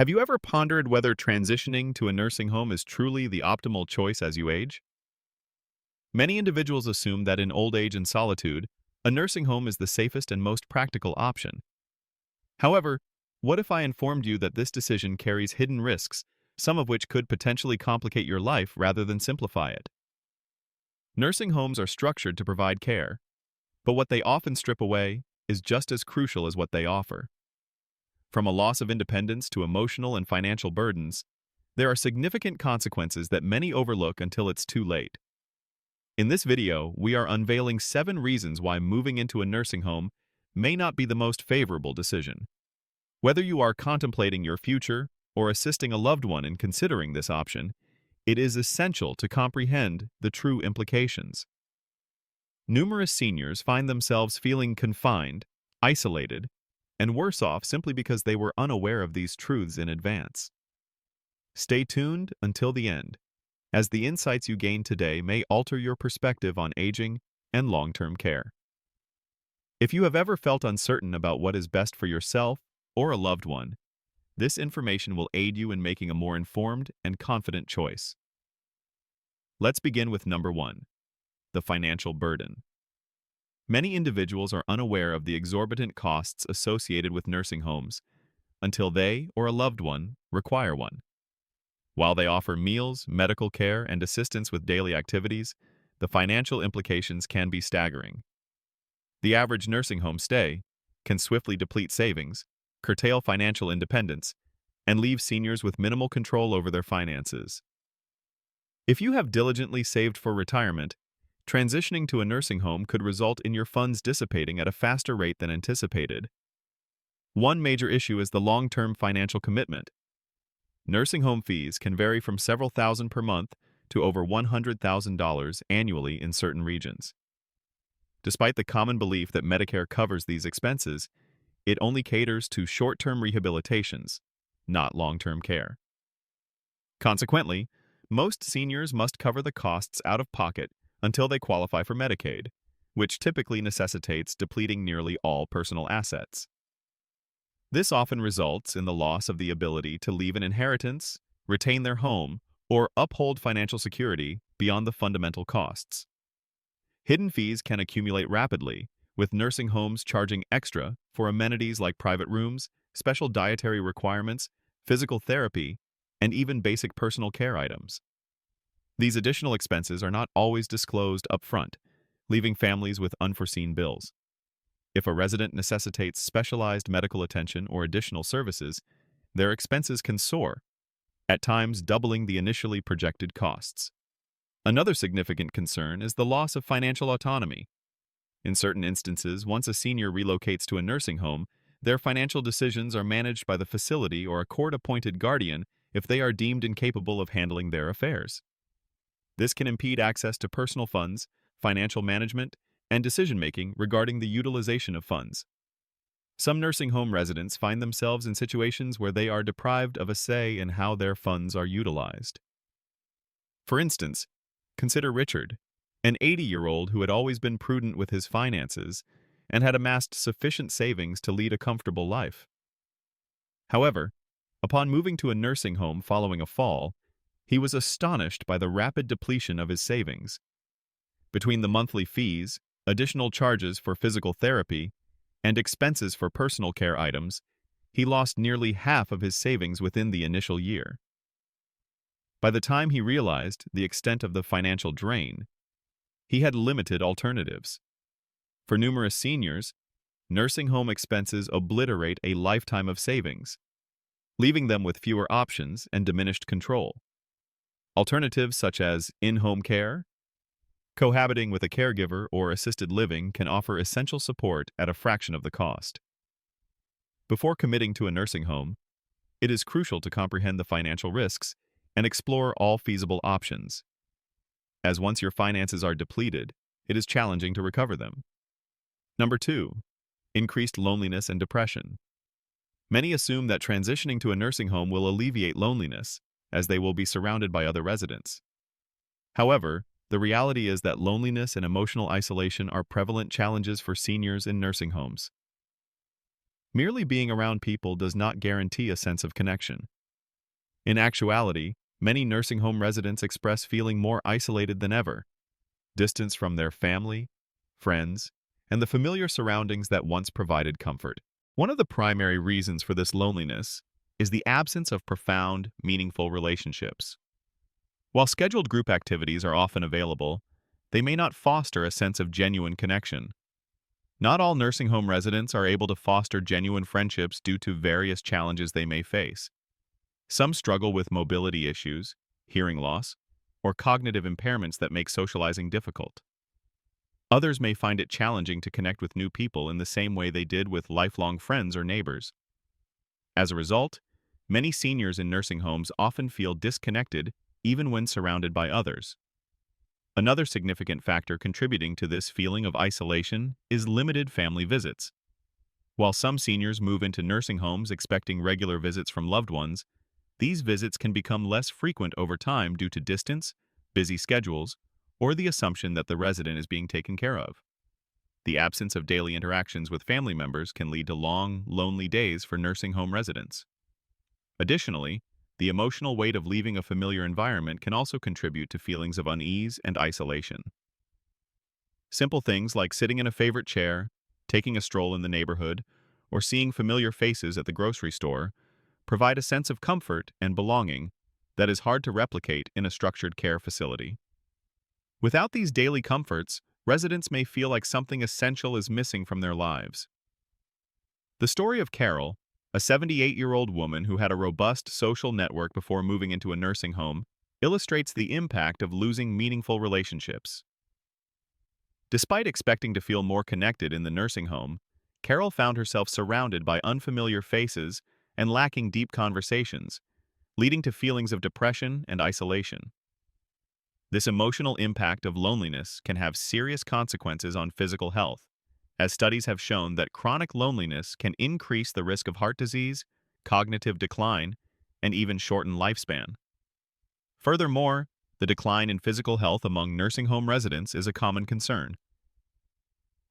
Have you ever pondered whether transitioning to a nursing home is truly the optimal choice as you age? Many individuals assume that in old age and solitude, a nursing home is the safest and most practical option. However, what if I informed you that this decision carries hidden risks, some of which could potentially complicate your life rather than simplify it? Nursing homes are structured to provide care, but what they often strip away is just as crucial as what they offer. From a loss of independence to emotional and financial burdens, there are significant consequences that many overlook until it's too late. In this video, we are unveiling 7 reasons why moving into a nursing home may not be the most favorable decision. Whether you are contemplating your future or assisting a loved one in considering this option, it is essential to comprehend the true implications. Numerous seniors find themselves feeling confined, isolated, and worse off simply because they were unaware of these truths in advance. Stay tuned until the end, as the insights you gain today may alter your perspective on aging and long-term care. If you have ever felt uncertain about what is best for yourself or a loved one, this information will aid you in making a more informed and confident choice. Let's begin with number 1, the financial burden. Many individuals are unaware of the exorbitant costs associated with nursing homes until they or a loved one require one. While they offer meals, medical care, and assistance with daily activities, the financial implications can be staggering. The average nursing home stay can swiftly deplete savings, curtail financial independence, and leave seniors with minimal control over their finances. If you have diligently saved for retirement, transitioning to a nursing home could result in your funds dissipating at a faster rate than anticipated. One major issue is the long-term financial commitment. Nursing home fees can vary from several thousand per month to over $100,000 annually in certain regions. Despite the common belief that Medicare covers these expenses, it only caters to short-term rehabilitations, not long-term care. Consequently, most seniors must cover the costs out of pocket until they qualify for Medicaid, which typically necessitates depleting nearly all personal assets. This often results in the loss of the ability to leave an inheritance, retain their home, or uphold financial security beyond the fundamental costs. Hidden fees can accumulate rapidly, with nursing homes charging extra for amenities like private rooms, special dietary requirements, physical therapy, and even basic personal care items. These additional expenses are not always disclosed up front, leaving families with unforeseen bills. If a resident necessitates specialized medical attention or additional services, their expenses can soar, at times doubling the initially projected costs. Another significant concern is the loss of financial autonomy. In certain instances, once a senior relocates to a nursing home, their financial decisions are managed by the facility or a court-appointed guardian if they are deemed incapable of handling their affairs. This can impede access to personal funds, financial management, and decision-making regarding the utilization of funds. Some nursing home residents find themselves in situations where they are deprived of a say in how their funds are utilized. For instance, consider Richard, an 80-year-old who had always been prudent with his finances and had amassed sufficient savings to lead a comfortable life. However, upon moving to a nursing home following a fall, he was astonished by the rapid depletion of his savings. Between the monthly fees, additional charges for physical therapy, and expenses for personal care items, he lost nearly half of his savings within the initial year. By the time he realized the extent of the financial drain, he had limited alternatives. For numerous seniors, nursing home expenses obliterate a lifetime of savings, leaving them with fewer options and diminished control. Alternatives such as in-home care, cohabiting with a caregiver, or assisted living can offer essential support at a fraction of the cost. Before committing to a nursing home, it is crucial to comprehend the financial risks and explore all feasible options, as once your finances are depleted, it is challenging to recover them. Number 2, increased loneliness and depression. Many assume that transitioning to a nursing home will alleviate loneliness, as they will be surrounded by other residents. However, the reality is that loneliness and emotional isolation are prevalent challenges for seniors in nursing homes. Merely being around people does not guarantee a sense of connection. In actuality, many nursing home residents express feeling more isolated than ever, distance from their family, friends, and the familiar surroundings that once provided comfort. One of the primary reasons for this loneliness is the absence of profound, meaningful relationships. While scheduled group activities are often available, they may not foster a sense of genuine connection. Not all nursing home residents are able to foster genuine friendships due to various challenges they may face. Some struggle with mobility issues, hearing loss, or cognitive impairments that make socializing difficult. Others may find it challenging to connect with new people in the same way they did with lifelong friends or neighbors. As a result, many seniors in nursing homes often feel disconnected even when surrounded by others. Another significant factor contributing to this feeling of isolation is limited family visits. While some seniors move into nursing homes expecting regular visits from loved ones, these visits can become less frequent over time due to distance, busy schedules, or the assumption that the resident is being taken care of. The absence of daily interactions with family members can lead to long, lonely days for nursing home residents. Additionally, the emotional weight of leaving a familiar environment can also contribute to feelings of unease and isolation. Simple things like sitting in a favorite chair, taking a stroll in the neighborhood, or seeing familiar faces at the grocery store provide a sense of comfort and belonging that is hard to replicate in a structured care facility. Without these daily comforts, residents may feel like something essential is missing from their lives. The story of Carol, a 78-year-old woman who had a robust social network before moving into a nursing home, illustrates the impact of losing meaningful relationships. Despite expecting to feel more connected in the nursing home, Carol found herself surrounded by unfamiliar faces and lacking deep conversations, leading to feelings of depression and isolation. This emotional impact of loneliness can have serious consequences on physical health, as studies have shown that chronic loneliness can increase the risk of heart disease, cognitive decline, and even shorten lifespan. Furthermore, the decline in physical health among nursing home residents is a common concern.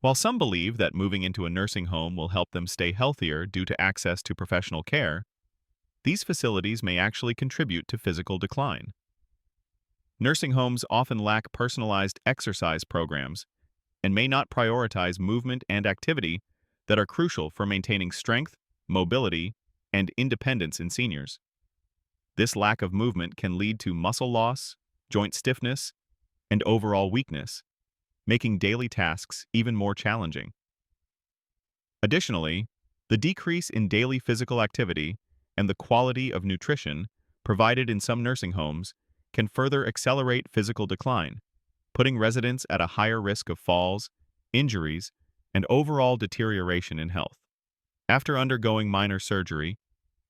While some believe that moving into a nursing home will help them stay healthier due to access to professional care, these facilities may actually contribute to physical decline. Nursing homes often lack personalized exercise programs and may not prioritize movement and activity that are crucial for maintaining strength, mobility, and independence in seniors. This lack of movement can lead to muscle loss, joint stiffness, and overall weakness, making daily tasks even more challenging. Additionally, the decrease in daily physical activity and the quality of nutrition provided in some nursing homes can further accelerate physical decline, putting residents at a higher risk of falls, injuries, and overall deterioration in health. After undergoing minor surgery,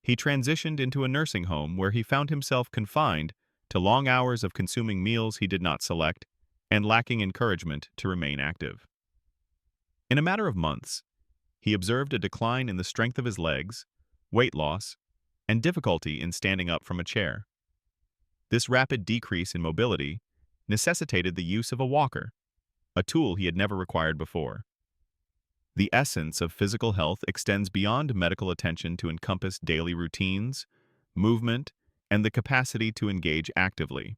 he transitioned into a nursing home where he found himself confined to long hours of consuming meals he did not select and lacking encouragement to remain active. In a matter of months, he observed a decline in the strength of his legs, weight loss, and difficulty in standing up from a chair. This rapid decrease in mobility necessitated the use of a walker, a tool he had never required before. The essence of physical health extends beyond medical attention to encompass daily routines, movement, and the capacity to engage actively.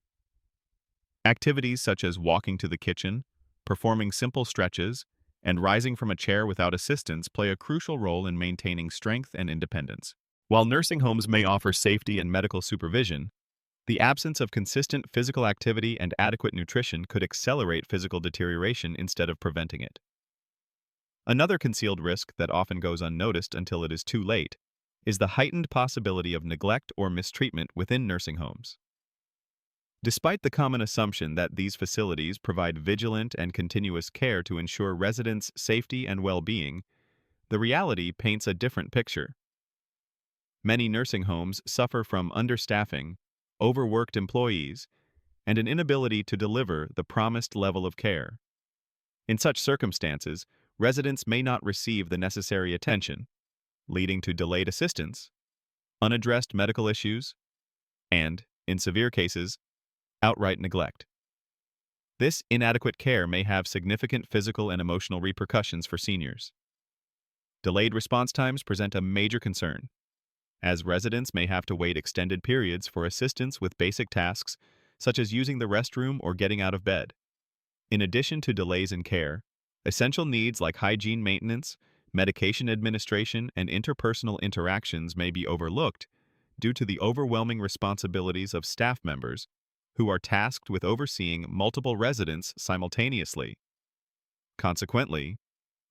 Activities such as walking to the kitchen, performing simple stretches, and rising from a chair without assistance play a crucial role in maintaining strength and independence. While nursing homes may offer safety and medical supervision, the absence of consistent physical activity and adequate nutrition could accelerate physical deterioration instead of preventing it. Another concealed risk that often goes unnoticed until it is too late is the heightened possibility of neglect or mistreatment within nursing homes. Despite the common assumption that these facilities provide vigilant and continuous care to ensure residents' safety and well-being, the reality paints a different picture. Many nursing homes suffer from understaffing, overworked employees, and an inability to deliver the promised level of care. In such circumstances, residents may not receive the necessary attention, leading to delayed assistance, unaddressed medical issues, and, in severe cases, outright neglect. This inadequate care may have significant physical and emotional repercussions for seniors. Delayed response times present a major concern, as residents may have to wait extended periods for assistance with basic tasks, such as using the restroom or getting out of bed. In addition to delays in care, essential needs like hygiene maintenance, medication administration, and interpersonal interactions may be overlooked due to the overwhelming responsibilities of staff members who are tasked with overseeing multiple residents simultaneously. Consequently,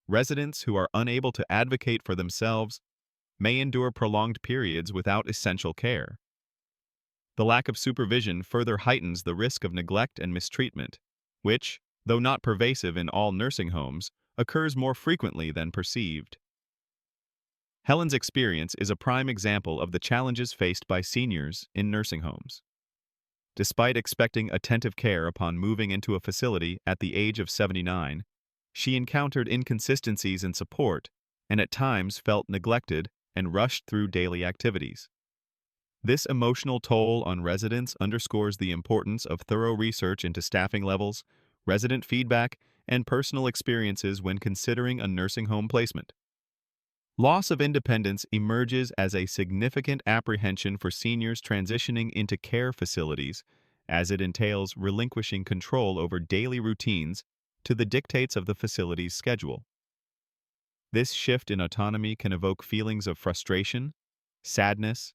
residents who are unable to advocate for themselves may endure prolonged periods without essential care. The lack of supervision further heightens the risk of neglect and mistreatment, which, though not pervasive in all nursing homes, occurs more frequently than perceived. Helen's experience is a prime example of the challenges faced by seniors in nursing homes. Despite expecting attentive care upon moving into a facility at the age of 79, she encountered inconsistencies in support and at times felt neglected and rushed through daily activities. This emotional toll on residents underscores the importance of thorough research into staffing levels, resident feedback, and personal experiences when considering a nursing home placement. Loss of independence emerges as a significant apprehension for seniors transitioning into care facilities, as it entails relinquishing control over daily routines to the dictates of the facility's schedule. This shift in autonomy can evoke feelings of frustration, sadness,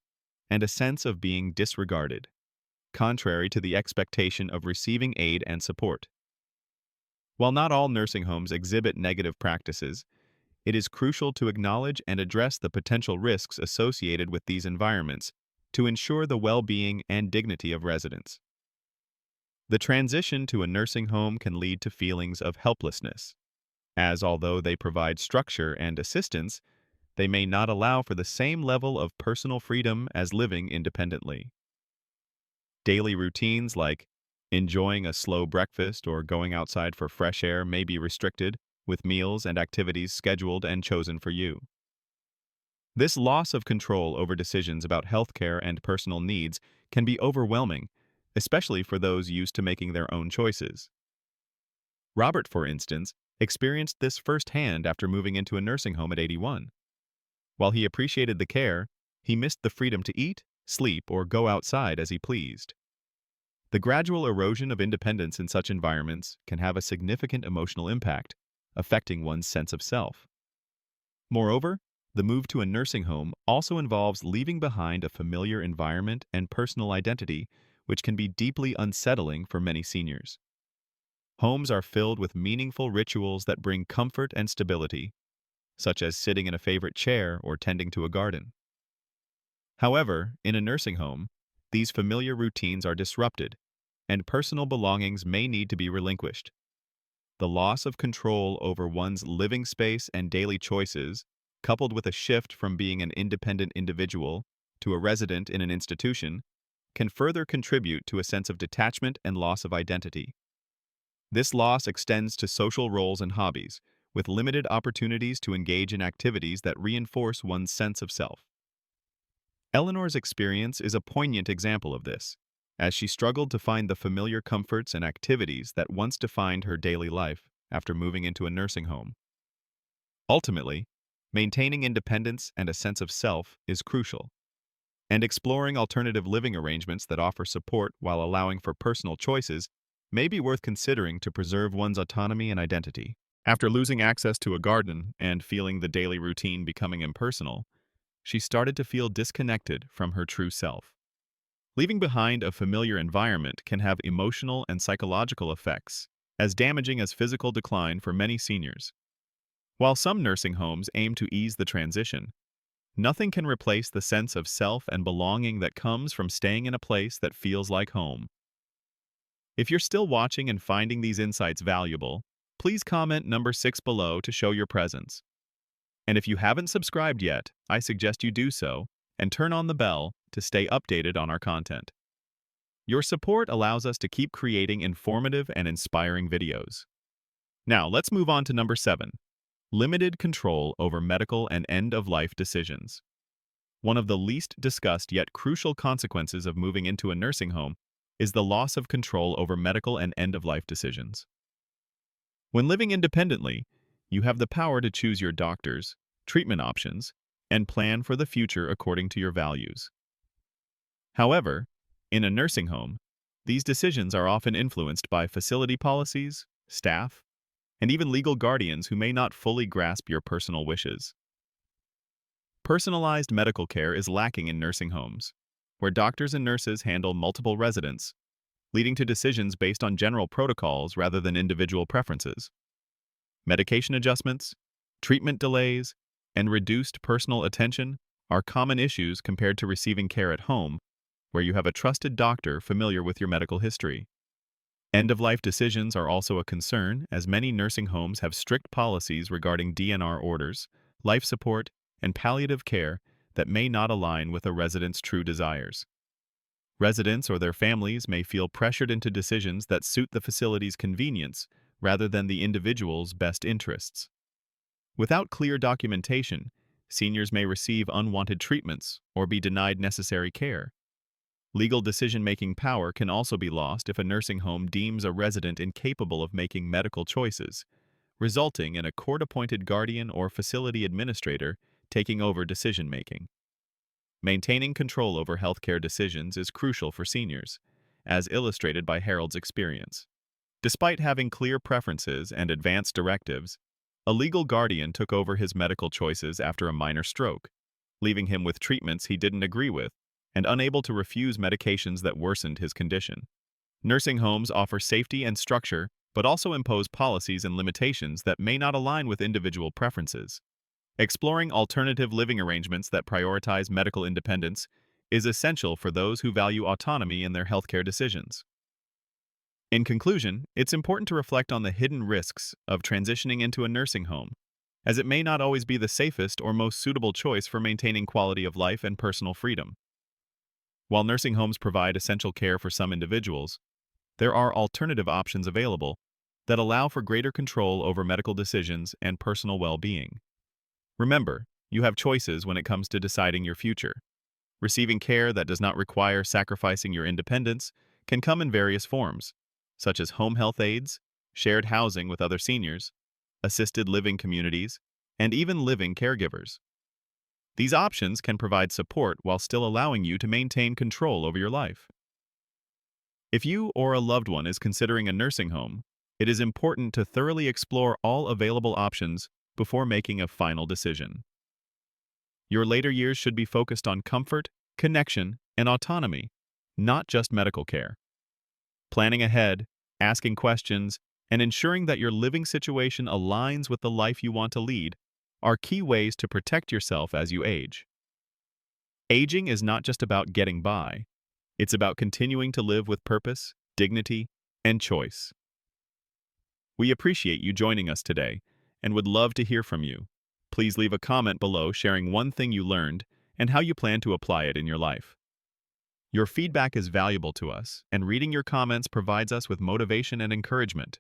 and a sense of being disregarded, contrary to the expectation of receiving aid and support. While not all nursing homes exhibit negative practices, it is crucial to acknowledge and address the potential risks associated with these environments to ensure the well-being and dignity of residents. The transition to a nursing home can lead to feelings of helplessness, as although they provide structure and assistance, they may not allow for the same level of personal freedom as living independently. Daily routines like enjoying a slow breakfast or going outside for fresh air may be restricted, with meals and activities scheduled and chosen for you. This loss of control over decisions about healthcare and personal needs can be overwhelming, especially for those used to making their own choices. Robert, for instance, experienced this firsthand after moving into a nursing home at 81. While he appreciated the care, he missed the freedom to eat, sleep, or go outside as he pleased. The gradual erosion of independence in such environments can have a significant emotional impact, affecting one's sense of self. Moreover, the move to a nursing home also involves leaving behind a familiar environment and personal identity, which can be deeply unsettling for many seniors. Homes are filled with meaningful rituals that bring comfort and stability, such as sitting in a favorite chair or tending to a garden. However, in a nursing home, these familiar routines are disrupted, and personal belongings may need to be relinquished. The loss of control over one's living space and daily choices, coupled with a shift from being an independent individual to a resident in an institution, can further contribute to a sense of detachment and loss of identity. This loss extends to social roles and hobbies, with limited opportunities to engage in activities that reinforce one's sense of self. Eleanor's experience is a poignant example of this, as she struggled to find the familiar comforts and activities that once defined her daily life after moving into a nursing home. Ultimately, maintaining independence and a sense of self is crucial, and exploring alternative living arrangements that offer support while allowing for personal choices may be worth considering to preserve one's autonomy and identity. After losing access to a garden and feeling the daily routine becoming impersonal, she started to feel disconnected from her true self. Leaving behind a familiar environment can have emotional and psychological effects, as damaging as physical decline for many seniors. While some nursing homes aim to ease the transition, nothing can replace the sense of self and belonging that comes from staying in a place that feels like home. If you're still watching and finding these insights valuable, please comment number 6 below to show your presence. And if you haven't subscribed yet, I suggest you do so and turn on the bell to stay updated on our content. Your support allows us to keep creating informative and inspiring videos. Now, let's move on to number 7. Limited control over medical and end-of-life decisions. One of the least discussed yet crucial consequences of moving into a nursing home is the loss of control over medical and end-of-life decisions. When living independently, you have the power to choose your doctors, treatment options, and plan for the future according to your values. However, in a nursing home, these decisions are often influenced by facility policies, staff, and even legal guardians who may not fully grasp your personal wishes. Personalized medical care is lacking in nursing homes, where doctors and nurses handle multiple residents, leading to decisions based on general protocols rather than individual preferences. Medication adjustments, treatment delays, and reduced personal attention are common issues compared to receiving care at home, where you have a trusted doctor familiar with your medical history. End-of-life decisions are also a concern, as many nursing homes have strict policies regarding DNR orders, life support, and palliative care that may not align with a resident's true desires. Residents or their families may feel pressured into decisions that suit the facility's convenience rather than the individual's best interests. Without clear documentation, seniors may receive unwanted treatments or be denied necessary care. Legal decision-making power can also be lost if a nursing home deems a resident incapable of making medical choices, resulting in a court-appointed guardian or facility administrator taking over decision-making. Maintaining control over healthcare decisions is crucial for seniors, as illustrated by Harold's experience. Despite having clear preferences and advanced directives, a legal guardian took over his medical choices after a minor stroke, leaving him with treatments he didn't agree with and unable to refuse medications that worsened his condition. Nursing homes offer safety and structure, but also impose policies and limitations that may not align with individual preferences. Exploring alternative living arrangements that prioritize medical independence is essential for those who value autonomy in their healthcare decisions. In conclusion, it's important to reflect on the hidden risks of transitioning into a nursing home, as it may not always be the safest or most suitable choice for maintaining quality of life and personal freedom. While nursing homes provide essential care for some individuals, there are alternative options available that allow for greater control over medical decisions and personal well-being. Remember, you have choices when it comes to deciding your future. Receiving care that does not require sacrificing your independence can come in various forms, such as home health aides, shared housing with other seniors, assisted living communities, and even living caregivers. These options can provide support while still allowing you to maintain control over your life. If you or a loved one is considering a nursing home, it is important to thoroughly explore all available options before making a final decision. Your later years should be focused on comfort, connection, and autonomy, not just medical care. Planning ahead, asking questions, and ensuring that your living situation aligns with the life you want to lead are key ways to protect yourself as you age. Aging is not just about getting by. It's about continuing to live with purpose, dignity, and choice. We appreciate you joining us today and would love to hear from you. Please leave a comment below sharing one thing you learned and how you plan to apply it in your life. Your feedback is valuable to us, and reading your comments provides us with motivation and encouragement.